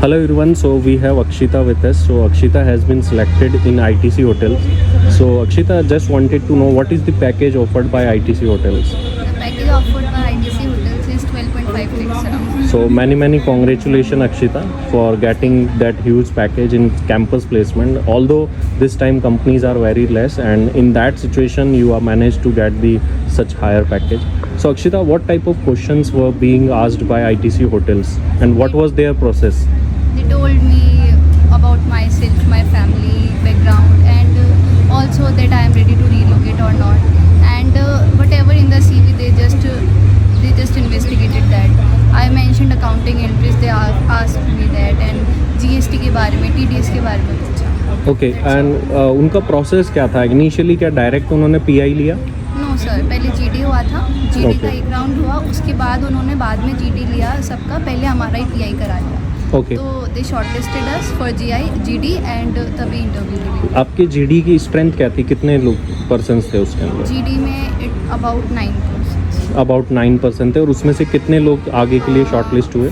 Hello everyone, so we have Akshita with us. So Akshita has been selected in ITC Hotels. So Akshita, just wanted to know what is the package offered by ITC Hotels. The package offered by ITC Hotels is 12.5 lakhs around. So many congratulations Akshita for getting that huge package in campus placement. Although this time companies are very less, and in that situation you are managed to get the such higher package. So Akshita, what type of questions were being asked by ITC Hotels and what was their process? They told me about myself, my family background, and also that I am ready to relocate or not. And whatever in the CV, they just investigated that. I mentioned accounting entries. They asked me that, and GST के बारे में, TDS के बारे में पूछा. Okay and उनका process क्या था? इनिशियली क्या डायरेक्ट उन्होंने पीआई लिया? नो सर, पहले जीडी हुआ था. GD Okay. का एक राउंड हुआ, उसके बाद उन्होंने बाद में जीडी लिया सबका. पहले हमारा ही पीआई करा लिया. ओके तो they shortlisted us for GD and तभी इंटरव्यू ली. आपके जीडी की स्ट्रेंथ क्या थी? कितने लोग पर्सन्स थे उसके अंदर? जीडी में इट अबाउट 9%. अबाउट 9% थे और उसमें से कितने लोग आगे के लिए शॉर्टलिस्ट हुए?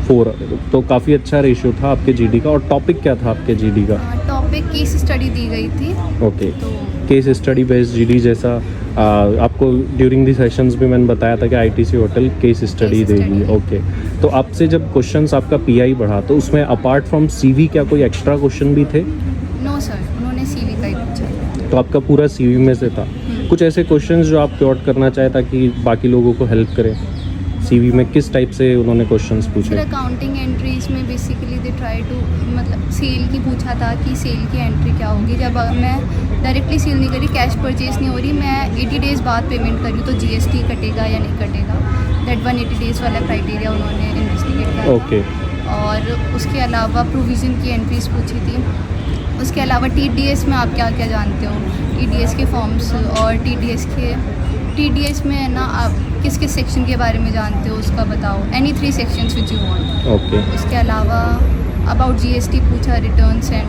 4. तो काफ़ी अच्छा रेशियो था आपके जीडी का. और टॉपिक क्या था आपके जीडी का? टॉपिक केस स्टडी दी गई थी. ओके, तो केस स्टडी बेस्ड जीडी जैसा आपको ड्यूरिंग दी सेशंस भी मैंने बताया था कि ITC hotel case study Case देगी. study. ओके, तो आपसे जब क्वेश्चंस आपका पीआई बढ़ा तो उसमें अपार्ट फ्रॉम सीवी क्या कोई एक्स्ट्रा क्वेश्चन भी थे? नो सर, उन्होंने सीवी का ही पूछा. तो आपका पूरा सीवी में से था. कुछ ऐसे क्वेश्चंस जो आप क्योट करना चाहे ताकि बाकी लोगों को हेल्प करें? सीवी में किस टाइप से उन्होंने क्वेश्चंस फिर पूछे? अकाउंटिंग एंट्रीज में बेसिकली दे ट्राई टू, मतलब सेल की पूछा था कि सेल की एंट्री क्या होगी. जब मैं डायरेक्टली सेल नहीं करी, कैश परचेज नहीं हो रही, मैं 80 डेज़ बाद पेमेंट करी तो जीएसटी कटेगा या नहीं कटेगा. दैट 180 डेज़ वाला क्राइटेरिया उन्होंने इन्वेस्टिगेट किया. ओके, और उसके अलावा प्रोविज़न की एंट्रीज पूछी थी. उसके अलावा टीडीएस में आप क्या क्या जानते हो, टीडीएस के फॉर्म्स, और टीडीएस में है ना, आप किस किस सेक्शन के बारे में जानते हो उसका बताओ. Any 3 sections which you want. Okay. उसके अलावा अबाउट जीएसटी पूछा, returns and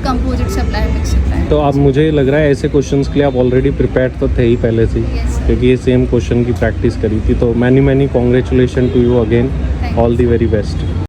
composite supply, mix supply. तो आप, मुझे लग रहा है ऐसे क्वेश्चंस के लिए आप ऑलरेडी प्रिपेयर्ड तो थे ही पहले से ही, Yes. क्योंकि ये सेम क्वेश्चन की प्रैक्टिस करी थी. तो many congratulation to you again. Thank you. All the very best.